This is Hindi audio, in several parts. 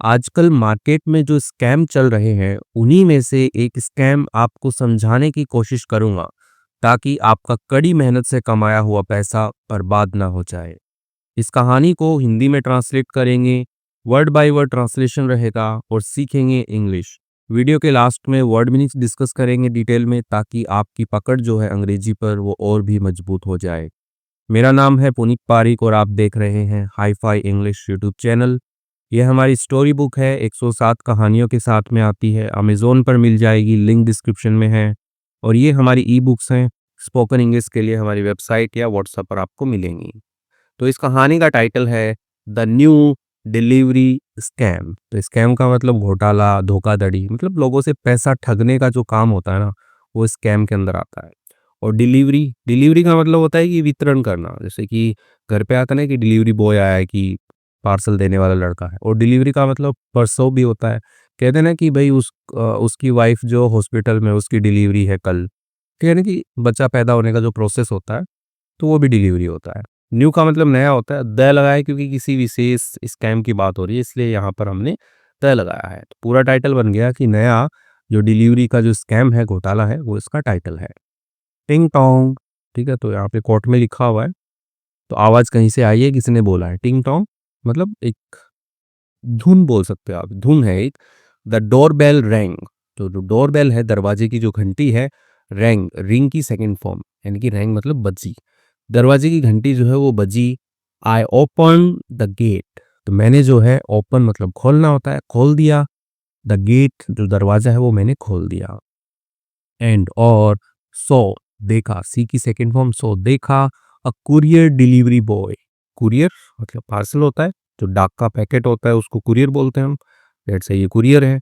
आजकल मार्केट में जो स्कैम चल रहे हैं, उन्हीं में से एक स्कैम आपको समझाने की कोशिश करूँगा, ताकि आपका कड़ी मेहनत से कमाया हुआ पैसा बर्बाद ना हो जाए। इस कहानी को हिंदी में ट्रांसलेट करेंगे, वर्ड बाय वर्ड ट्रांसलेशन रहेगा और सीखेंगे इंग्लिश। वीडियो के लास्ट में वर्ड मीनिंग्स डिस्कस करेंगे डिटेल में, ताकि आपकी पकड़ जो है अंग्रेजी पर वो और भी मजबूत हो जाए। मेरा नाम है पुनीत पारिक और आप देख रहे हैं hi fi English YouTube channel. यह हमारी स्टोरी बुक है, 107 कहानियों के साथ में आती है। अमेज़न पर मिल जाएगी, लिंक डिस्क्रिप्शन में है। और ये हमारी ई बुक्स हैं, स्पोकन इंग्लिश के लिए हमारी वेबसाइट या व्हाट्सएप पर आपको मिलेंगी। तो इस कहानी का टाइटल है द न्यू डिलीवरी स्कैम। तो स्कैम का मतलब घोटाला, धोखाधड़ी, मतलब लोगों से पैसा ठगने का जो काम होता है ना, वो स्कैम के अंदर आता है। और डिलीवरी डिलीवरी का मतलब होता है कि वितरण करना, जैसे कि घर पे आता है ना कि डिलीवरी बॉय आया है, कि पार्सल देने वाला लड़का है। और डिलीवरी का मतलब परसों भी होता है। कहते हैं ना कि भाई उसकी वाइफ जो हॉस्पिटल में, उसकी डिलीवरी है कल। कहते हैं ना कि बच्चा पैदा होने का जो प्रोसेस होता है, तो वो भी डिलीवरी होता है। न्यू का मतलब नया होता है। द लगाया है क्योंकि किसी विशेष स्कैम की बात हो रही है, इसलिए यहाँ पर हमने द लगाया है। तो पूरा टाइटल बन गया कि नया जो डिलीवरी का जो स्कैम है, घोटाला है, वो इसका टाइटल है। टिंग टोंग। ठीक है, तो यहाँ पे कोर्ट में लिखा हुआ है। तो आवाज़ कहीं से आई है, किसी ने बोला है। टिंग टोंग मतलब एक धुन बोल सकते हो आप, धुन है एक। The door bell rang. तो जो डोर बेल है, दरवाजे की जो घंटी है, रैंग, रिंग की सेकंड फॉर्म, यानी कि रैंग मतलब बजी। दरवाजे की घंटी जो है वो बजी। I open the gate. तो मैंने जो है, ओपन मतलब खोलना होता है, खोल दिया। द गेट जो दरवाजा है वो मैंने खोल दिया। एंड और सो देखा, सी की सेकंड फॉर्म सो देखा। अ कुरियर डिलीवरी बॉय। कुरियर मतलब पार्सल होता है, जो डाक का पैकेट होता है उसको कुरियर बोलते हैं हम। लेट्स से ये कुरियर है।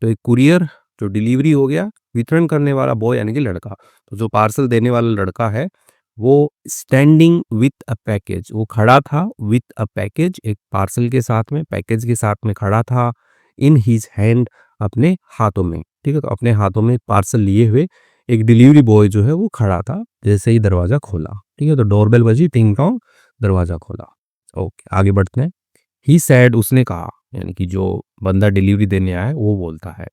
तो एक कुरियर जो डिलीवरी हो गया, वितरण करने वाला बॉय यानी कि लड़का। तो जो पार्सल देने वाला लड़का है, वो स्टैंडिंग विथ अ पैकेज, वो खड़ा था विथ अ पैकेज, एक पार्सल के साथ में, पैकेज के साथ में खड़ा था। इन हिज हैंड, अपने हाथों में। ठीक है, तो अपने हाथों में पार्सल लिए हुए एक डिलीवरी बॉय जो है वो खड़ा था, जैसे ही दरवाजा खोला। ठीक है, तो डोरबेल बजी, टिंग टोंग, दरवाजा खोला। ओके, आगे बढ़ते हैं। ही सैड, उसने कहा, यानी कि जो बंदा डिलीवरी देने आया है वो बोलता है।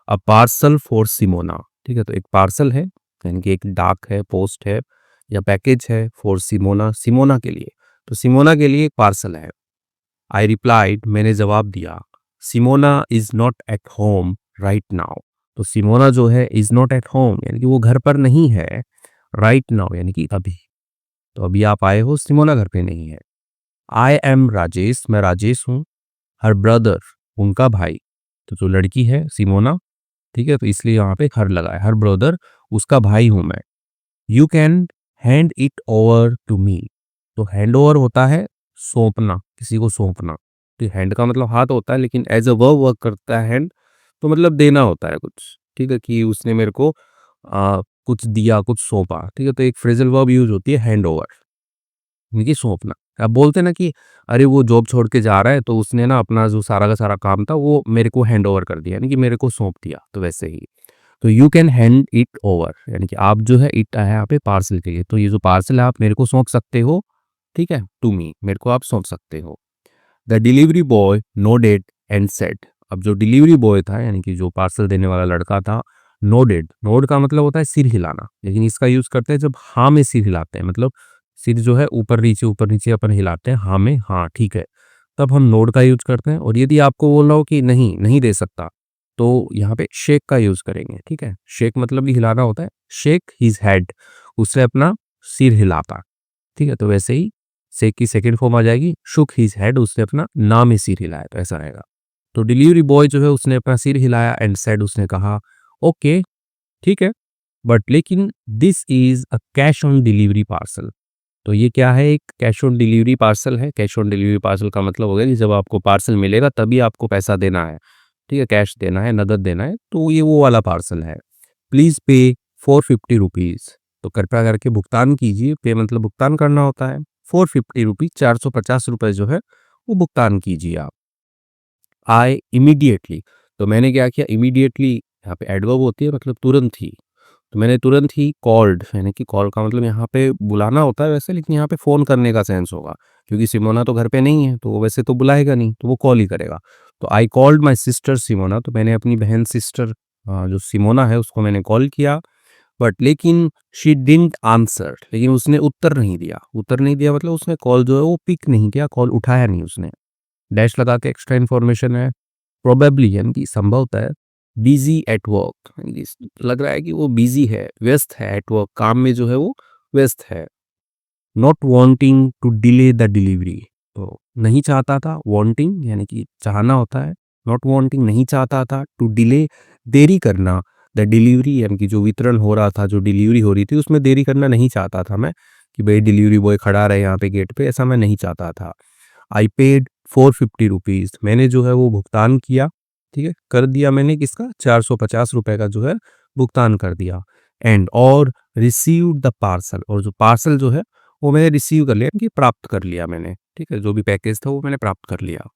अ पार्सल फॉर सिमोना। ठीक है, तो एक पार्सल है, यानी कि एक डाक है, पोस्ट है या पैकेज है, फॉर सिमोना, सिमोना के लिए। तो सिमोना के लिए एक पार्सल है। आई रिप्लाइड, मैंने जवाब दिया। Simona is not at home right now. तो सिमोना जो है, इज नॉट एट होम, यानी कि वो घर पर नहीं है। राइट नाउ यानी कि अभी। तो अभी आप आए हो, सिमोना घर पे नहीं है। आई एम राजेश, मैं राजेश हूँ। हर ब्रदर, उनका भाई। तो जो लड़की है सिमोना, ठीक है, तो इसलिए यहाँ पे हर लगा है। हर ब्रदर, उसका भाई हूं मैं। You can hand it over to me. तो हैंड ओवर होता है सौंपना, किसी को सौंपना। तो हैंड का मतलब हाथ होता है, लेकिन एज अ वर्ब वर्क करता है हैंड। तो मतलब देना होता है कुछ। ठीक है, कि उसने मेरे को कुछ दिया, कुछ सौंपा। ठीक है, तो एक फ्रेजल वर्ब यूज होती है हैंड ओवर, यानी कि सौंपना। अब बोलते हैं ना कि अरे वो जॉब छोड़ के जा रहा है, तो उसने ना अपना जो सारा का सारा काम था वो मेरे को हैंड ओवर कर दिया, यानी कि मेरे को सौंप दिया। तो वैसे ही, तो you can hand it over, यानी कि आप जो है, इट है यहाँ पे पार्सल के लिए। तो ये जो पार्सल है आप मेरे को सौंप सकते हो। ठीक है, टू मी, मेरे को आप सौंप सकते हो। The delivery boy nodded and said. अब जो डिलीवरी बॉय था, यानी कि जो पार्सल देने वाला लड़का था, नोडेड, नोड का मतलब होता है सिर हिलाना, लेकिन इसका यूज करते हैं जब हाँ में सिर हिलाते हैं, मतलब सिर जो है ऊपर नीचे अपन हिलाते हैं, हाँ में हाँ, ठीक है, तब हम नोड का यूज करते हैं। और यदि आपको बोल रहा हो कि नहीं नहीं दे सकता, तो यहाँ पे शेक का यूज करेंगे। ठीक है, शेक मतलब भी हिलाना होता है। शेक हिज हेड, उससे अपना सिर हिलाता। ठीक है, तो वैसे ही शेक की सेकंड फॉर्म आ जाएगी शुक हिज हेड, उसने अपना ना में सिर हिलाया, तो ऐसा रहेगा। तो डिलीवरी बॉय जो है, उसने अपना सिर हिलाया एंड सेड, उसने कहा ओके, ठीक है, बट लेकिन this is a cash on delivery parcel. तो ये क्या है, एक कैश ऑन डिलीवरी पार्सल है। कैश ऑन डिलीवरी पार्सल का मतलब हो गया कि जब आपको पार्सल मिलेगा तभी आपको पैसा देना है। ठीक है, कैश देना है, नगद देना है, तो ये वो वाला पार्सल है। Please pay 450 rupees. तो कृपया करके भुगतान कीजिए। पे मतलब भुगतान करना होता है। 450 रुपीज, 450 रुपये जो है वो भुगतान कीजिए आप। I immediately. तो मैंने क्या किया, इमीडिएटली यहाँ पे एडवर्ब होती है, मतलब तुरंत ही। तो मैंने तुरंत ही कॉल्ड, यानी कि कॉल का मतलब यहाँ पे बुलाना होता है वैसे, लेकिन यहाँ पे फ़ोन करने का सेंस होगा। क्योंकि सिमोना तो घर पे नहीं है, तो वो वैसे तो बुलाएगा नहीं, तो वो कॉल ही करेगा। तो I called my sister Simona, तो मैंने अपनी बहन सिस्टर जो सिमोना है उसको मैंने कॉल किया। बट लेकिन शी डिडंट आंसर, लेकिन उसने उत्तर नहीं दिया। उत्तर नहीं दिया मतलब उसने कॉल जो है वो पिक नहीं किया, कॉल उठाया नहीं उसने। डैश लगा के एक्स्ट्रा इन्फॉर्मेशन है, प्रोबेबली यानी कि संभवतः है बिजी एट वर्क, लग रहा है कि वो बिजी है, व्यस्त है, एट वर्क काम में जो है वो व्यस्त है। Not wanting to delay the delivery, तो नहीं चाहता था, वांटिंग यानी कि चाहना होता है, नॉट वांटिंग नहीं चाहता था, टू डिले देरी करना, द डिलीवरी यानी कि जो वितरण हो रहा था, जो डिलीवरी हो रही थी उसमें देरी करना नहीं चाहता था मैं, कि भाई डिलीवरी बॉय खड़ा रहे यहाँ पे गेट पे, ऐसा मैं नहीं चाहता था। आई पेड 450 रुपीज़, मैंने जो है वो भुगतान किया, ठीक है, कर दिया मैंने किसका, 450 रुपये का जो है भुगतान कर दिया। एंड और रिसीव द पार्सल, और जो पार्सल जो है वो मैंने रिसीव कर लिया कि प्राप्त कर लिया मैंने, ठीक है, जो भी पैकेज था वो मैंने प्राप्त कर लिया।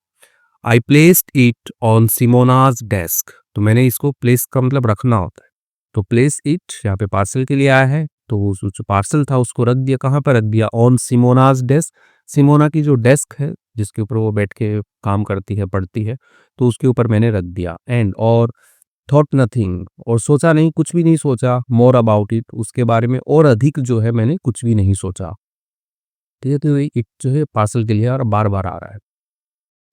आई प्लेस्ड इट ऑन सिमोनाज डेस्क, तो मैंने इसको प्लेस का मतलब रखना होता है, तो प्लेस इट यहाँ पे पार्सल के लिए आया है, तो वो जो पार्सल था उसको रख दिया, कहाँ पर रख दिया, ऑन सिमोनाज डेस्क, सिमोना की जो डेस्क है जिसके ऊपर वो बैठ के काम करती है, पढ़ती है, तो उसके ऊपर मैंने रख दिया। एंड और थॉट नथिंग, और सोचा नहीं, कुछ भी नहीं सोचा, मोर अबाउट इट, उसके बारे में और अधिक जो है मैंने कुछ भी नहीं सोचा, ठीक है। तो ये इट जो है पार्सल के लिए और बार बार आ रहा है।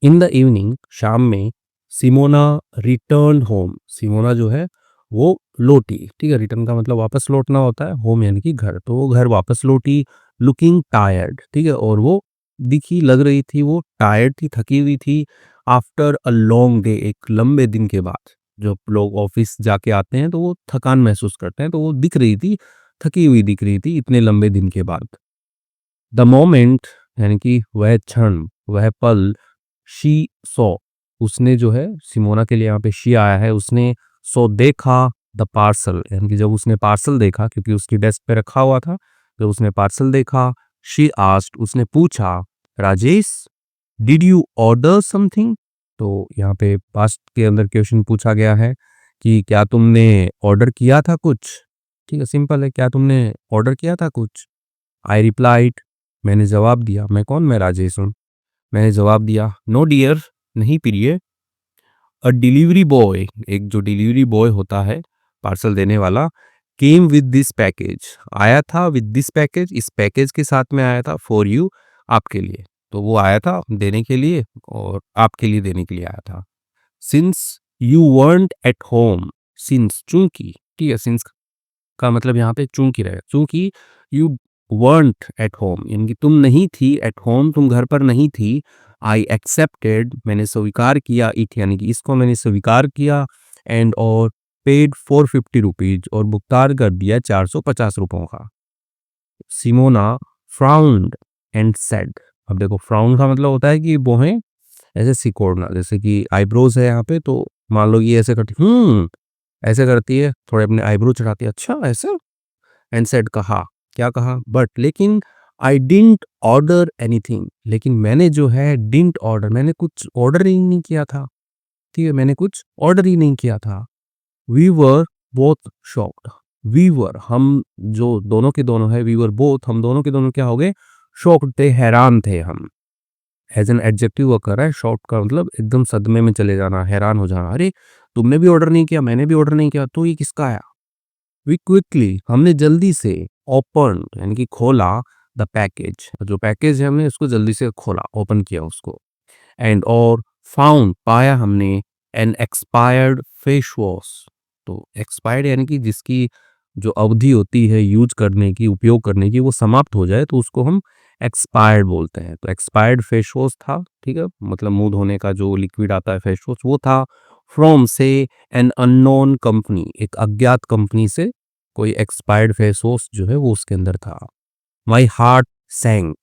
इन द इवनिंग, शाम में, सिमोना रिटर्न होम, सिमोना जो है वो लौटी, ठीक है, रिटर्न का मतलब वापस लौटना होता है, होम यानी कि घर, तो वो घर वापस लौटी, लुकिंग टायर्ड, ठीक है, और वो दिखी, लग रही थी, वो टायर्ड थी, थकी हुई थी, आफ्टर अ लॉन्ग डे, एक लंबे दिन के बाद। जब लोग ऑफिस जाके आते हैं तो वो थकान महसूस करते हैं, तो वो दिख रही थी, थकी हुई दिख रही थी इतने लंबे दिन के बाद। द मोमेंट यानी कि वह क्षण, वह पल, शी सॉ, उसने जो है सिमोना के लिए यहाँ पे शी आया है, उसने सो देखा, द पार्सल यानी कि जब उसने पार्सल देखा, क्योंकि उसकी डेस्क पे रखा हुआ था, जब उसने पार्सल देखा, शी आस्क्ड, उसने पूछा, Rajesh did you order something, तो यहाँ पे पास्ट के अंदर क्वेश्चन पूछा गया है कि क्या तुमने ऑर्डर किया था कुछ, ठीक है, सिंपल है, क्या तुमने ऑर्डर किया था कुछ। आई रिप्लाइड, मैंने जवाब दिया, मैं कौन, मैं राजेश हूँ, मैंने जवाब दिया, नो डियर, नहीं प्रिय, अ डिलीवरी बॉय, एक जो डिलीवरी बॉय होता है पार्सल देने वाला, केम विद दिस पैकेज, आया था विद दिस पैकेज, इस पैकेज के साथ में आया था, फॉर यू, आपके लिए, तो वो आया था देने के लिए और आपके लिए देने के लिए आया था। Since you weren't at home, since चूंकि, ठीक है, सिंस का मतलब यहाँ पे चूंकि रहेगा, चूंकि यू वर्ंट एट होम यानी कि तुम नहीं थी, एट होम तुम घर पर नहीं थी, आई एक्सेप्टेड, मैंने स्वीकार किया, इट यानी कि इसको मैंने स्वीकार किया, एंड और पेड 450 रुपीज, और भुगतान कर दिया 450 रुपयों का। सिमोना फ्राउंड एंड सेड, अब देखो फ्राउंड का मतलब होता है कि भौहें ऐसे सिकोड़ना, जैसे कि आईब्रोज है यहाँ पे, तो मान लो ये ऐसे करती, ऐसे करती है, थोड़े अपने आईब्रो चढ़ाती है, अच्छा ऐसे, एंड सेड, कहा, क्या कहा, बट लेकिन, आई डिडंट ऑर्डर एनीथिंग, लेकिन मैंने जो है डिडंट ऑर्डर, मैंने कुछ ऑर्डर ही नहीं किया था, ठीक है, मैंने कुछ ऑर्डर ही नहीं किया था। We were both shocked, we were हम जो दोनों के दोनों है, वी वर बोथ हम दोनों के दोनों क्या हो गए, शॉक्ड थे, हैरान थे हम, एज एन एडजेक्टिव वर्क कर रहा है, शॉक का मतलब एकदम सदमे में चले जाना, हैरान हो जाना, अरे तुमने भी ऑर्डर नहीं किया, मैंने भी ऑर्डर नहीं किया, तो ये किसका आया। वी क्विकली, हमने जल्दी से, ओपन यानी कि खोला, द पैकेज, जो पैकेज है हमने उसको जल्दी से खोला, ओपन किया उसको, एंड और फाउंड, पाया हमने, एन एक्सपायर्ड फेस वॉश, तो एक्सपायर्ड यानी कि जिसकी जो अवधि होती है यूज करने की, उपयोग करने की, वो समाप्त हो जाए तो उसको हम एक्सपायर्ड बोलते हैं, तो एक्सपायर्ड फेस वॉश था, ठीक है, मतलब मुंह धोने का जो लिक्विड आता है फेस वॉश वो था, फ्रॉम से एन अननोन कंपनी, एक अज्ञात कंपनी से कोई एक्सपायर्ड फेस वॉश जो है वो उसके अंदर था। माई हार्ट सैंक,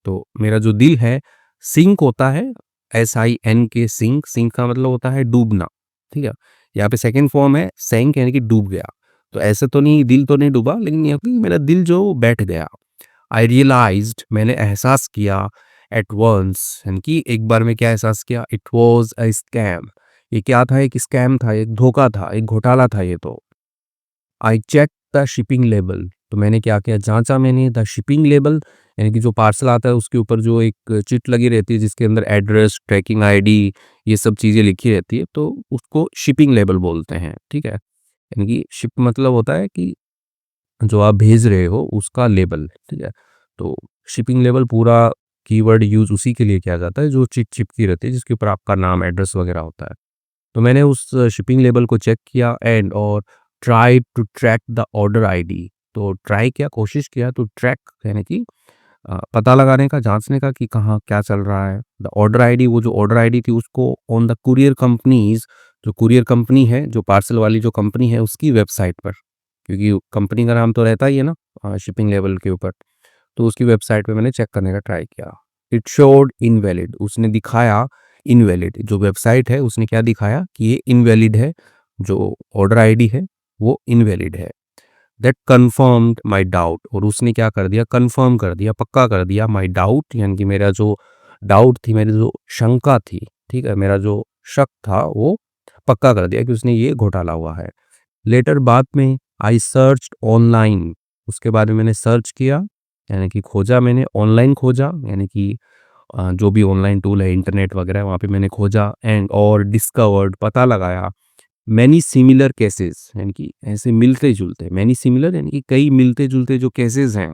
तो मेरा जो दिल है, सिंक होता है, SIN के सिंक, सिंक का मतलब होता है डूबना, ठीक है, यहाँ पे सेकंड फॉर्म है सैंक यानी कि डूब गया, तो ऐसे तो नहीं, दिल तो नहीं डूबा, लेकिन यहाँ पे मेरा दिल जो बैठ गया। आई रियलाइज्ड, मैंने एहसास किया, एट वंस यानी कि एक बार में क्या एहसास किया, इट वॉज अ स्कैम, ये क्या था, एक स्कैम था, एक धोखा था, एक घोटाला था ये तो। I check the shipping label, तो मैंने क्या किया, जांचा मैंने द शिपिंग लेबल यानी कि जो पार्सल आता है उसके ऊपर जो एक चिट लगी रहती है जिसके अंदर एड्रेस, ट्रैकिंग आईडी ये सब चीज़ें लिखी रहती है, तो उसको शिपिंग लेबल बोलते हैं, ठीक है? यानी कि शिप मतलब होता है कि जो आप भेज रहे हो उसका लेबल, ठीक है? तो शिपिंग लेबल पूरा कीवर्ड यूज़ उसी के लिए किया जाता है जो चिट चिपकी रहती है जिसके ऊपर आपका नाम, एड्रेस वगैरह होता है। तो मैंने उस शिपिंग लेबल को चेक किया एंड और try to track the order ID. तो ट्राई किया, कोशिश किया टू ट्रैक यानी कि पता लगाने का, जाँचने का कि कहाँ क्या चल रहा है। द ऑर्डर आईडी, वो जो ऑर्डर आईडी थी उसको ऑन द कुरियर कंपनीज़, जो कुरियर कंपनी है, जो पार्सल वाली जो कंपनी है उसकी वेबसाइट पर, क्योंकि कंपनी का नाम तो रहता ही है ना शिपिंग लेबल के ऊपर। तो उसकी वेबसाइट पे मैंने चेक करने का ट्राई किया। इट शोड इनवैलिड, उसने दिखाया इनवैलिड। जो वेबसाइट है उसने क्या दिखाया कि ये इनवैलिड है, जो ऑर्डर आईडी है वो इनवैलिड है। दैट कन्फर्म्ड माय डाउट, और उसने क्या कर दिया, कन्फर्म कर दिया, पक्का कर दिया माय डाउट, यानी कि मेरा जो डाउट थी, मेरी जो शंका थी, ठीक है, मेरा जो शक था वो पक्का कर दिया कि उसने ये घोटाला हुआ है। लेटर बाद में आई सर्च्ड ऑनलाइन, उसके बाद में मैंने सर्च किया, यानी कि खोजा, मैंने ऑनलाइन खोजा, यानी कि जो भी ऑनलाइन टूल है इंटरनेट वगैरह वहाँ पे मैंने खोजा एंड और डिस्कवर्ड, पता लगाया मैनी सिमिलर केसेस, यानी कि ऐसे मिलते-जुलते, मैनी सिमिलर यानी कि कई मिलते-जुलते जो केसेस हैं,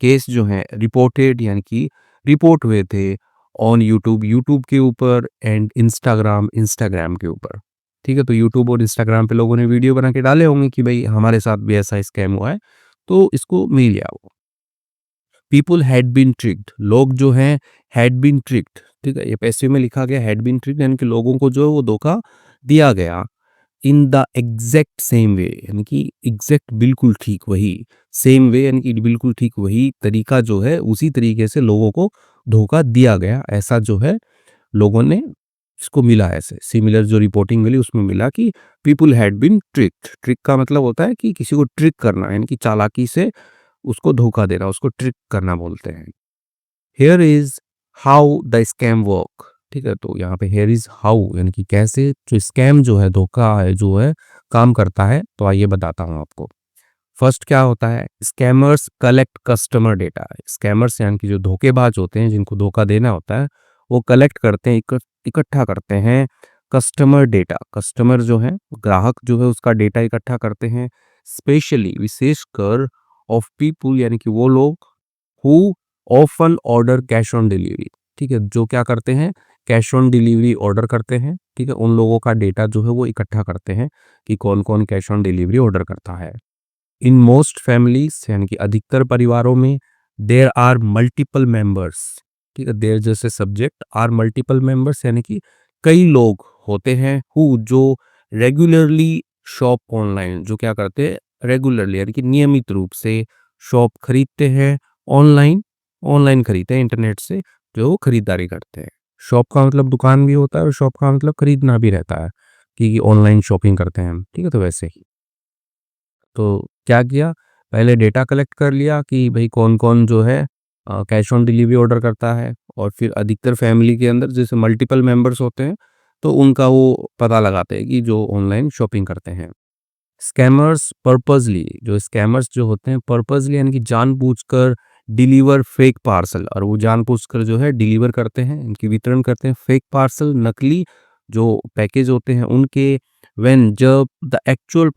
केस जो हैं रिपोर्टेड यानी कि रिपोर्ट हुए थे ऑन यूट्यूब, यूट्यूब के ऊपर एंड इंस्टाग्राम, इंस्टाग्राम के ऊपर। ठीक है? तो यूट्यूब और इंस्टाग्राम पे लोगों ने वीडियो बना के डाले होंगे कि भई हमारे साथ भी ऐसा स्कैम हुआ है, तो इसको मिल गया वो। पीपल हैड बीन ट्रिक्ड, लोग जो हैं हैड बीन ट्रिक्ड, ठीक है? ये पैसिव में लिखा गया हैड बीन ट्रिक्ड, यानी कि लोगों को जो है वो धोखा दिया गया। In the exact same way, यानी कि एग्जैक्ट बिल्कुल ठीक वही, सेम वे यानी कि बिल्कुल ठीक वही तरीका जो है उसी तरीके से लोगों को धोखा दिया गया, ऐसा जो है लोगों ने इसको मिला, ऐसे सिमिलर जो रिपोर्टिंग मिली उसमें मिला कि people had been tricked. Trick का मतलब होता है कि किसी को ट्रिक करना, यानी कि चालाकी से उसको धोखा देना, उसको ट्रिक करना बोलते हैं। Here is how the scam work, ठीक है? तो यहाँ पे हियर इज हाउ यानी कि कैसे जो स्कैम जो है, धोखा है जो है काम करता है, तो आइए बताता हूँ आपको। फर्स्ट क्या होता है, scammers collect customer data. Scammers यानी कि जो धोखेबाज होते हैं जिनको धोखा देना होता है, वो कलेक्ट करते हैं, इकट्ठा करते हैं कस्टमर डेटा। कस्टमर जो है, ग्राहक जो है उसका डेटा इकट्ठा करते हैं, स्पेशली विशेषकर ऑफ पीपुल यानी कि वो लोग who often order cash on delivery, ठीक है? जो क्या करते हैं, कैश ऑन डिलीवरी ऑर्डर करते हैं, ठीक है? उन लोगों का डेटा जो है वो इकट्ठा करते हैं कि कौन कौन कैश ऑन डिलीवरी ऑर्डर करता है। इन मोस्ट फैमिलीज यानी कि अधिकतर परिवारों में देयर आर मल्टीपल मेंबर्स, ठीक है? देयर जैसे सब्जेक्ट, आर मल्टीपल मेंबर्स यानी कि कई लोग होते हैं, हु जो रेगुलरली शॉप ऑनलाइन, जो क्या करते हैं रेगुलरली यानी कि नियमित रूप से शॉप खरीदते हैं ऑनलाइन, ऑनलाइन खरीदते हैं इंटरनेट से, जो वो खरीदारी करते हैं। शॉप का मतलब दुकान भी होता है और शॉप का मतलब खरीदना भी रहता है कि ऑनलाइन शॉपिंग करते हैं हम, ठीक है? तो वैसे ही तो क्या किया, पहले डेटा कलेक्ट कर लिया कि भई कौन-कौन जो है कैश ऑन डिलीवरी ऑर्डर करता है, और फिर अधिकतर फैमिली के अंदर जैसे मल्टीपल मेंबर्स होते हैं, तो उनका वो पता लगाते हैं कि जो ऑनलाइन शॉपिंग करते हैं। स्कैमर्स पर्पसली, जो स्कैमर्स जो होते हैं पर्पसली यानी कि जानबूझकर डिलीवर फेक पार्सल, और वो जानबूझकर जो है डिलीवर करते हैं, इनकी वितरण करते हैं फेक पार्सल, नकली जो पैकेज होते हैं उनके। व्हेन जब द एक्चुअल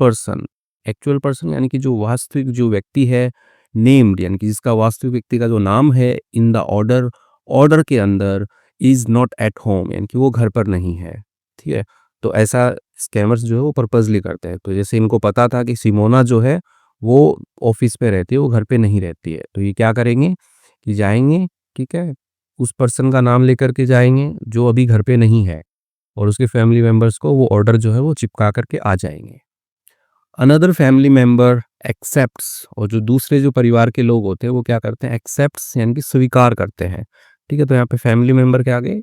पर्सन यानी कि जो वास्तविक जो व्यक्ति है, नेम्ड यानी कि जिसका वास्तविक व्यक्ति का जो नाम है इन द ऑर्डर, ऑर्डर के अंदर, इज नॉट एट होम यानी कि वो घर पर नहीं है, ठीक है? तो ऐसा स्कैमर्स जो है वो पर्पसली करते हैं। तो जैसे इनको पता था कि सिमोना जो है वो ऑफिस पे रहती है, वो घर पे नहीं रहती है, तो ये क्या करेंगे कि जाएंगे, ठीक है, उस पर्सन का नाम लेकर के जाएंगे जो अभी घर पे नहीं है, और उसके फैमिली मेंबर्स को वो ऑर्डर जो है वो चिपका करके आ जाएंगे। अनदर फैमिली मेंबर एक्सेप्ट्स, और जो दूसरे जो परिवार के लोग होते हैं वो क्या करते हैं, एक्सेप्ट्स यानी कि स्वीकार करते हैं, ठीक है? तो यहाँ पे फैमिली मेंबर के आगे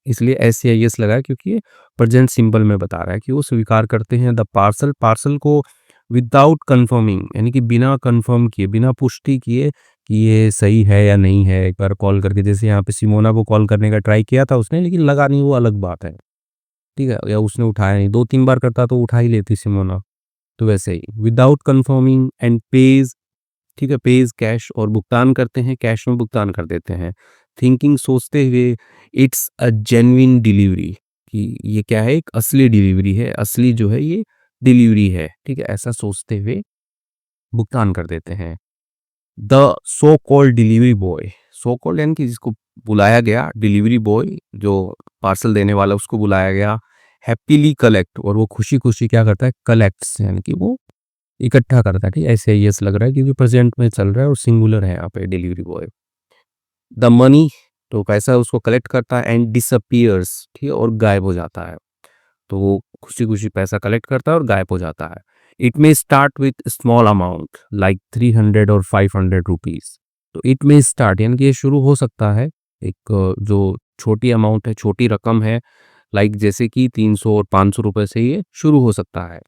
इसलिए एस या यस लगा है क्योंकि ये प्रेजेंट सिंबल में बता रहा है कि वो स्वीकार करते हैं द पार्सल, पार्सल को विदाउट कंफर्मिंग यानी कि बिना कंफर्म किए, बिना पुष्टि किए कि ये सही है या नहीं है। एक बार कॉल करके, जैसे यहाँ पे सिमोना को कॉल करने का ट्राई किया था उसने, लेकिन लगा नहीं, वो अलग बात है, ठीक है? या उसने उठाया नहीं, 2-3 बार करता तो उठा ही लेती सिमोना। तो वैसे ही विदाउट कंफर्मिंग एंड पेज ठीक है, पे इज़ कैश और भुगतान करते हैं, कैश में भुगतान कर देते हैं। थिंकिंग सोचते हुए इट्स अ जेन्युइन डिलीवरी कि ये क्या है, एक असली डिलीवरी है, असली जो है ये डिलीवरी है, ठीक है? ऐसा सोचते हुए भुगतान कर देते हैं। The so called delivery boy, so called यानी कि जिसको बुलाया गया, डिलीवरी बॉय जो पार्सल देने वाला उसको बुलाया गया, हैप्पीली कलेक्ट और वो खुशी-खुशी क्या करता है, कलेक्ट्स यानी कि वो इकट्ठा करता है, ठीक है? ऐसे यस लग रहा है क्योंकि प्रेज़ेंट में चल रहा है और सिंगुलर है यहाँ पे डिलीवरी बॉय। द मनी तो पैसा उसको कलेक्ट करता है एंड डिसअपीयर्स, ठीक है? और गायब हो जाता है। तो वो खुशी-खुशी पैसा कलेक्ट करता है और गायब हो जाता है। It may start with small amount like 300 और 500 रुपीज़। तो इट मे स्टार्ट यानी कि ये शुरू हो सकता है, एक जो छोटी अमाउंट है, छोटी रकम है, लाइक जैसे कि 300 और 500 रुपए से ये शुरू हो सकता है।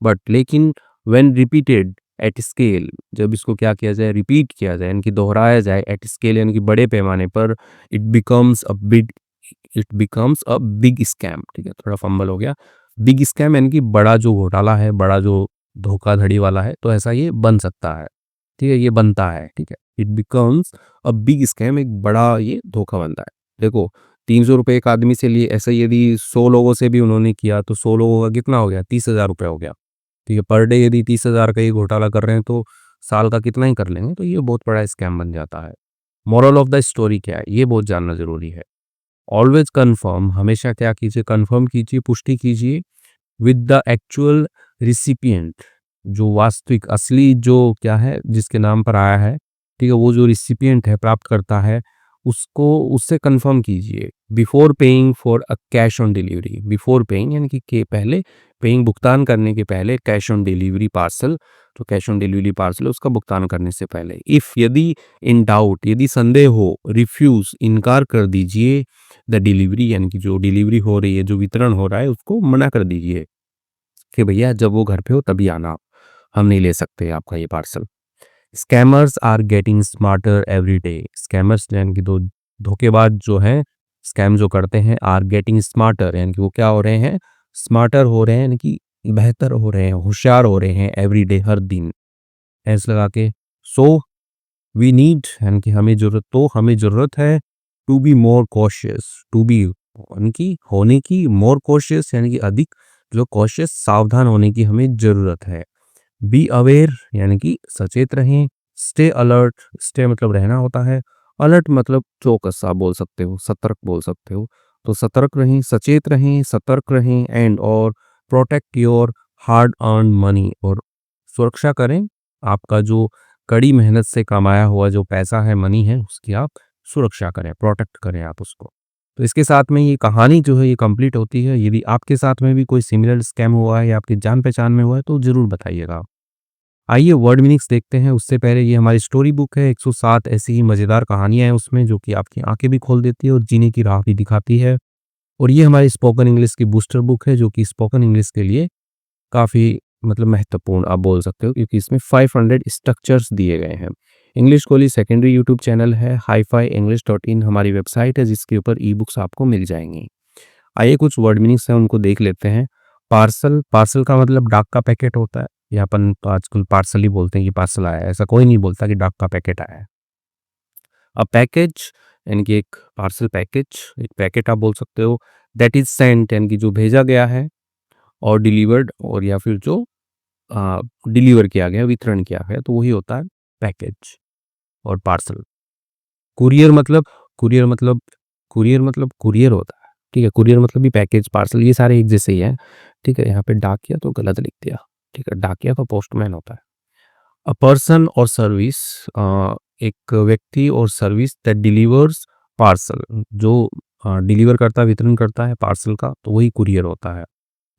बट लेकिन व्हेन रिपीटेड एट स्केल, जब इसको क्या किया जाए, रिपीट किया जाए यानी कि दोहराया जाए एट स्केल यानी कि बड़े पैमाने पर, it becomes a big it becomes a big scam, ठीक है? थोड़ा फंबल हो गया। बिग स्कैम यानी कि बड़ा जो घोटाला है, बड़ा जो धोखाधड़ी वाला है, तो ऐसा ये बन सकता है, ठीक है? ये बनता है, ठीक है? It becomes a big scam, एक बड़ा ये धोखा बनता है। देखो, 300 रुपए एक आदमी से लिए, ऐसे यदि 100 लोगों से भी उन्होंने किया तो 100 लोगों का कितना हो गया? 30,000 रुपए हो गया। ठीक है, पर डे यदि 30,000 का ये घोटाला कर रहे हैं तो साल का कितना ही कर लेंगे, तो ये बहुत बड़ा स्कैम बन जाता है। मोरल ऑफ द स्टोरी क्या है? ये बहुत जानना ज़रूरी है। ऑलवेज़ कन्फर्म, हमेशा क्या कीजिए, कन्फर्म कीजिए, पुष्टि कीजिए विद द एक्चुअल रिसिपिएंट, जो वास्तविक असली जो क्या है जिसके नाम पर आया है, ठीक है? वो जो रिसिपिएंट है, प्राप्तकर्ता है, उसको उससे कन्फर्म कीजिए before paying for a cash on delivery. Before paying यानी कि के पहले, पेइंग भुगतान करने के पहले, कैश ऑन डिलीवरी पार्सल, तो कैश ऑन डिलीवरी पार्सल उसका भुगतान करने से पहले। इफ़ यदि इन डाउट, यदि संदेह हो, रिफ्यूज़ इनकार कर दीजिए द डिलीवरी यानी कि जो डिलीवरी हो रही है, जो वितरण हो रहा है उसको मना कर दीजिए कि भैया जब वो घर पे हो तभी आना आप, हम नहीं ले सकते आपका ये parcel. Scammers are getting smarter every day, scammers यानी कि दो धोखेबाज जो हैं, स्कैम जो करते हैं, आर गेटिंग स्मार्टर यानी कि वो क्या हो रहे हैं, स्मार्टर हो रहे हैं यानी कि बेहतर हो रहे हैं, होशियार हो रहे हैं, एवरी डे हर दिन, ऐसे लगा के। सो वी नीड यानी कि हमें ज़रूरत है to be more cautious, to be यानी कि होने की, मोर कॉशियस यानी कि अधिक जो कॉशियस, सावधान होने की हमें ज़रूरत है। बी अवेयर यानी कि सचेत रहें, स्टे अलर्ट, स्टे मतलब रहना होता है, अलर्ट मतलब चौकस आप बोल सकते हो, सतर्क बोल सकते हो। तो सतर्क रहें, सचेत रहें, सतर्क रहें एंड और protect your hard earned money, और सुरक्षा करें, आपका जो कड़ी मेहनत से कमाया हुआ जो पैसा है, मनी है, उसकी आप सुरक्षा करें, प्रोटेक्ट करें आप उसको। तो इसके साथ में ये कहानी जो है ये कंप्लीट होती है। यदि आपके साथ में भी कोई सिमिलर स्कैम हुआ है या आपकी जान-पहचान में हुआ है तो ज़रूर बताइएगा। आइए वर्ड मीनिंग्स देखते हैं, उससे पहले ये हमारी स्टोरी बुक है, 107 ऐसी ही मज़ेदार कहानियाँ हैं उसमें जो कि आपकी आँखें भी खोल देती है और जीने की राह भी दिखाती है। और ये हमारी स्पोकन इंग्लिश की बूस्टर बुक है जो कि स्पोकन इंग्लिश के लिए काफ़ी मतलब महत्वपूर्ण आप बोल सकते हो, क्योंकि इसमें 500 स्ट्रक्चर्स दिए गए हैं। इंग्लिश कोली सेकेंडरी यूट्यूब चैनल है, hi-fi-english.in हमारी वेबसाइट है जिसके ऊपर ई-बुक्स आपको मिल जाएँगी। आइए कुछ वर्ड मीनिंग्स हैं उनको देख लेते हैं। पार्सल, पार्सल का मतलब डाक का पैकेट होता है, या अपन तो आजकल पार्सल ही बोलते हैं कि पार्सल आया है, ऐसा कोई नहीं बोलता कि डाक का पैकेट आया है। पैकेज यानी कि एक पार्सल पैकेज, एक पैकेट आप बोल सकते हो। दैट इज़ सेंट यानी कि जो भेजा गया है, और डिलीवर्ड और या फिर जो डिलीवर किया गया, वितरण किया गया, तो वही होता है पैकेज और पार्सल। कुरियर मतलब कुरियर मतलब कुरियर मतलब कुरियर होता है, ठीक है? कुरियर मतलब भी पैकेज, पार्सल ये सारे एक जैसे ही हैं, ठीक है? यहाँ पे डाकिया तो गलत लिख दिया, ठीक है? डाकिया तो पोस्टमैन होता है। अ पर्सन और सर्विस, एक व्यक्ति और सर्विस दैट डिलीवर्स पार्सल, जो डिलीवर करता है, वितरण करता है पार्सल का, तो वही कुरियर होता है।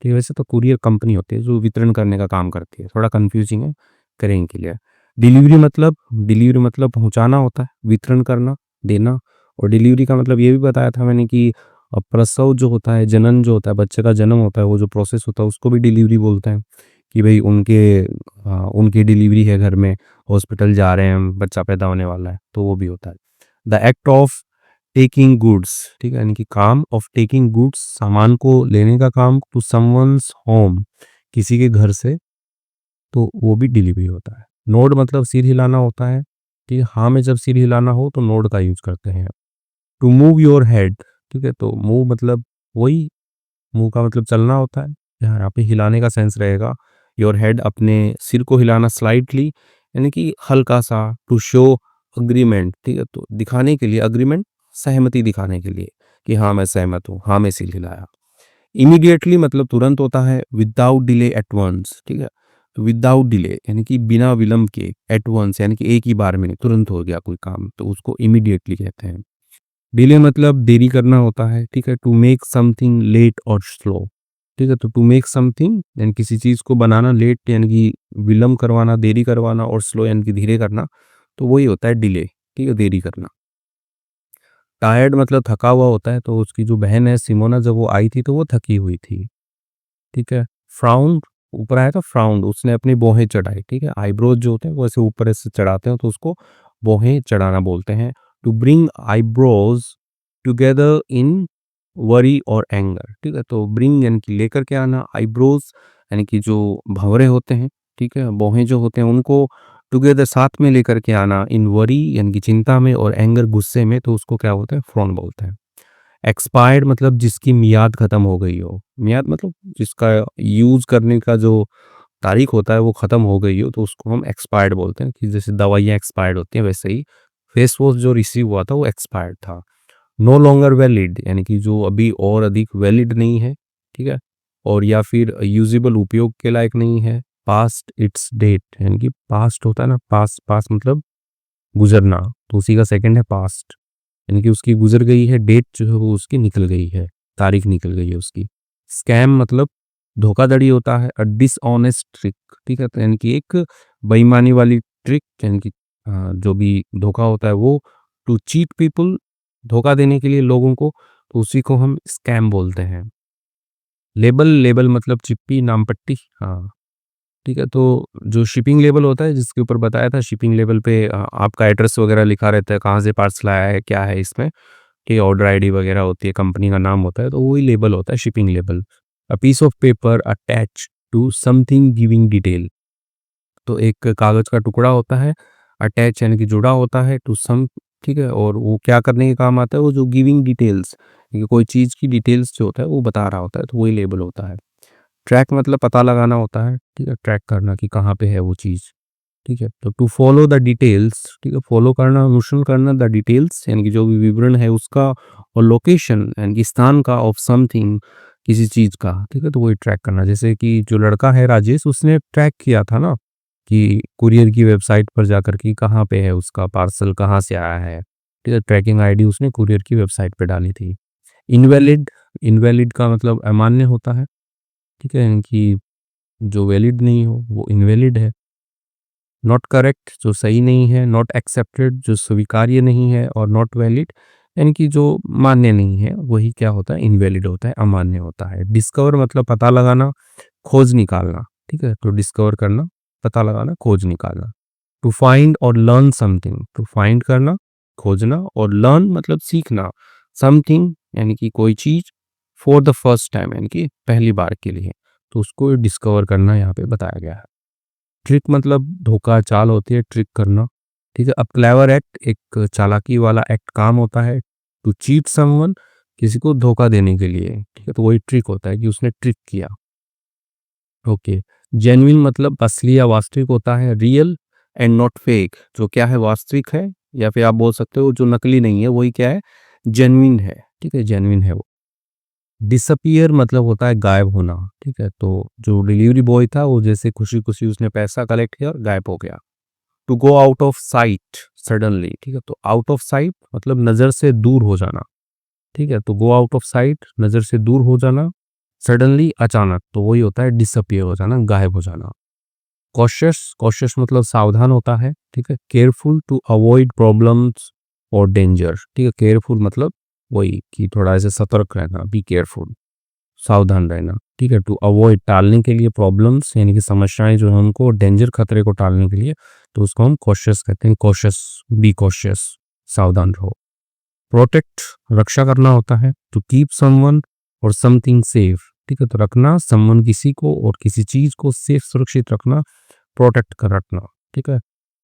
ठीक है, वैसे तो कुरियर कंपनी होती है जो वितरण करने का काम करती है, थोड़ा कंफ्यूजिंग है, करेंगे क्लियर। डिलीवरी मतलब पहुंचाना होता है, वितरण करना, देना। और डिलीवरी का मतलब ये भी बताया था मैंने कि प्रसव जो होता है, जनन जो होता है, बच्चे का जन्म होता है, वो जो प्रोसेस होता है उसको भी डिलीवरी बोलते हैं, कि भाई उनकी डिलीवरी है, घर में हॉस्पिटल जा रहे हैं, बच्चा पैदा होने वाला है, तो वो भी होता है। The act of taking goods, ठीक है, यानी कि काम ऑफ टेकिंग गुड्स, सामान को लेने का काम, टू समवन्स होम, किसी के घर से, तो वो भी डिलीवरी होता है। नोड मतलब सिर हिलाना होता है, ठीक है, हाँ में जब सिर हिलाना हो तो नोड का यूज करते हैं। टू मूव योर हेड, ठीक है, तो मूव मतलब वही, मूव का मतलब चलना होता है, यहाँ पे हिलाने का सेंस रहेगा। योर हेड अपने सिर को हिलाना स्लाइटली, यानी कि हल्का सा। टू शो अग्रीमेंट, ठीक है, तो दिखाने के लिए, अग्रीमेंट सहमति दिखाने के लिए कि हाँ मैं सहमत हूँ, हाँ मैं सिर हिलाया। इमीडिएटली मतलब तुरंत होता है। विदाउट डिले एट वंस, ठीक है, तो विदाउट डिले यानी कि बिना विलंब के, एट वंस यानी कि एक ही बार में, नहीं तुरंत हो गया कोई काम तो उसको इमीडिएटली कहते हैं। डिले मतलब देरी करना होता है, ठीक है, टू मेक समथिंग लेट और स्लो, ठीक है, तो टू मेक समथिंग यानी किसी चीज को बनाना, लेट यानी कि विलंब करवाना, देरी करवाना, और स्लो यानी कि धीरे करना, तो वही होता है डिले, ठीक है, देरी करना। टायर्ड मतलब थका हुआ होता है, तो उसकी जो बहन है सिमोना, जब वो आई थी तो वो थकी हुई थी, ठीक है। फ्राउन, ऊपर आया था फ्राउंड, उसने अपनी भौहें चढ़ाई, ठीक है, आईब्रोज जो होते हैं वो ऐसे ऊपर ऐसे चढ़ाते हैं तो उसको भौहें चढ़ाना बोलते हैं। To bring eyebrows together in worry और एंगर, ठीक है, तो ब्रिंग यानी कि लेकर के आना, आईब्रोज यानी कि जो भंवरे होते हैं, ठीक है, भौहें जो होते हैं उनको टुगेदर साथ में लेकर के आना, इन वरी यानी कि चिंता में, और एंगर गुस्से में, तो उसको क्या बोलते हैं, फ्रॉन बोलते हैं। एक्सपायर्ड मतलब जिसकी मियाद खत्म हो गई हो, मियाद मतलब जिसका यूज करने का जो तारीख होता है वो खत्म हो गई हो, तो उसको हम एक्सपायर्ड बोलते हैं, कि जैसे दवाइयाँ एक्सपायर्ड होती हैं वैसे ही फेस वॉश जो रिसीव हुआ था वो एक्सपायर्ड था। नो लॉन्गर वैलिड यानी कि जो अभी और अधिक वैलिड नहीं है, ठीक है, और या फिर यूजेबल, उपयोग के लायक नहीं है। पास्ट इट्स डेट यानी कि पास्ट होता है ना, पास्ट, पास्ट मतलब गुजरना, तो उसी का सेकंड है पास्ट, यानी कि उसकी गुजर गई है, डेट जो है वो उसकी निकल गई है, तारीख निकल गई है उसकी। स्कैम मतलब धोखाधड़ी होता है, अ डिसऑनेस्ट ट्रिक, ठीक है, तो यानी कि एक बेईमानी वाली ट्रिक, यानी कि जो भी धोखा होता है वो, टू चीट पीपल, धोखा देने के लिए लोगों को, तो उसी को हम स्कैम बोलते हैं। लेबल, लेबल मतलब चिप्पी, नाम पट्टी, हाँ, ठीक है, तो जो शिपिंग लेबल होता है जिसके ऊपर बताया था, शिपिंग लेबल पे आपका एड्रेस वगैरह लिखा रहता है, कहाँ से पार्सल आया है, क्या है इसमें, कि ऑर्डर आईडी वगैरह होती है, कंपनी का नाम होता है, तो वही लेबल होता है, shipping label. A piece of paper attach to something giving detail, तो एक कागज का टुकड़ा होता है, अटैच यानी कि जुड़ा होता है, टू सम, ठीक है, और वो क्या करने के काम आता है, वो जो गिविंग डिटेल्स, कोई चीज़ की डिटेल्स जो होता है वो बता रहा होता है, तो वही लेबल होता है। ट्रैक मतलब पता लगाना होता है, ठीक है, ट्रैक करना कि कहाँ पे है वो चीज़, ठीक है, तो टू फॉलो द डिटेल्स, ठीक है, फॉलो करना, अनुसरण करना, द डिटेल्स यानी कि जो भी विवरण है उसका, और लोकेशन यानी कि स्थान का, ऑफ समथिंग किसी चीज़ का, ठीक है, तो वही ट्रैक करना। जैसे कि जो लड़का है राजेश, उसने ट्रैक किया था ना कि कुरियर की वेबसाइट पर जाकर कि कहाँ पे है उसका पार्सल, कहाँ से आया है, ठीक है, ट्रैकिंग आईडी उसने कुरियर की वेबसाइट पे डाली थी। इनवैलिड, इनवैलिड का मतलब अमान्य होता है, ठीक है, यानी कि जो वैलिड नहीं हो वो इनवैलिड है। नॉट करेक्ट जो सही नहीं है, नॉट एक्सेप्टेड जो स्वीकार्य नहीं है, और नॉट वैलिड यानी कि जो मान्य नहीं है, वही क्या होता है, इनवैलिड होता है, अमान्य होता है। डिस्कवर मतलब पता लगाना, खोज निकालना, ठीक है, तो डिस्कवर करना, पता लगाना, खोज निकालना। टू फाइंड और लर्न समथिंग, टू फाइंड करना, खोजना, और लर्न मतलब सीखना, समथिंग यानी कि कोई चीज, फॉर द फर्स्ट टाइम यानी कि पहली बार के लिए, तो उसको डिस्कवर करना यहाँ पे बताया गया है। ट्रिक मतलब धोखा, चाल होती है, ट्रिक करना, ठीक है। अब क्लेवर एक्ट एक चालाकी वाला एक्ट, काम होता है। टू चीट समवन किसी को धोखा देने के लिए, ठीक है, तो वही ट्रिक होता है कि उसने ट्रिक किया। ओके। जेन्युइन मतलब असली या वास्तविक होता है। रियल एंड नॉट फेक जो क्या है, वास्तविक है, या फिर आप बोल सकते हो जो नकली नहीं है वही क्या है, जेन्युइन है, ठीक है, जेन्युइन है वो। डिसअपियर मतलब होता है गायब होना, ठीक है, तो जो डिलीवरी बॉय था वो जैसे खुशी खुशी उसने पैसा कलेक्ट किया और गायब हो गया। To go out of sight suddenly, ठीक है, तो आउट ऑफ साइट मतलब नजर से दूर हो जाना, ठीक है, तो गो आउट ऑफ साइट नजर से दूर हो जाना, सडनली अचानक, तो वही होता है डिसअपियर हो जाना, गायब हो जाना। कॉशियस, कॉशियस मतलब सावधान होता है, ठीक है। केयरफुल टू अवॉइड प्रॉब्लम्स और डेंजर, ठीक है, केयरफुल मतलब वही कि थोड़ा ऐसे सतर्क रहना, बी केयरफुल, सावधान रहना, ठीक है। टू अवॉइड टालने के लिए, प्रॉब्लम्स यानी कि समस्याएं जो है उनको, डेंजर खतरे को टालने के लिए, तो उसको हम कॉशियस कहते हैं। कॉशियस, बी कॉशियस, सावधान रहो। प्रोटेक्ट रक्षा करना होता है। टू कीप समवन और समथिंग सेफ, ठीक है, तो रखना समवन किसी को और किसी चीज को सेफ, सुरक्षित रखना, प्रोटेक्ट कर रखना। ठीक है।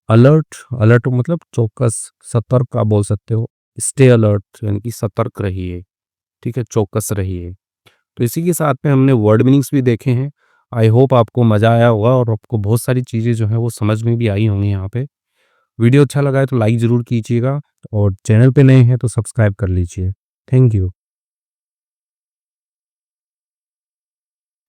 अलर्ट, अलर्ट मतलब चौकस, सतर्क आप बोल सकते हो। स्टे अलर्ट यानी कि सतर्क रहिए, ठीक है, चौकस रहिए। तो इसी के साथ में हमने वर्ड मीनिंग्स भी देखे हैं। आई होप आपको मज़ा आया होगा और आपको बहुत सारी चीज़ें जो हैं वो समझ में भी आई होंगी यहाँ पे। वीडियो अच्छा लगा है तो लाइक ज़रूर कीजिएगा और चैनल पे नए हैं तो सब्सक्राइब कर लीजिए। Thank you.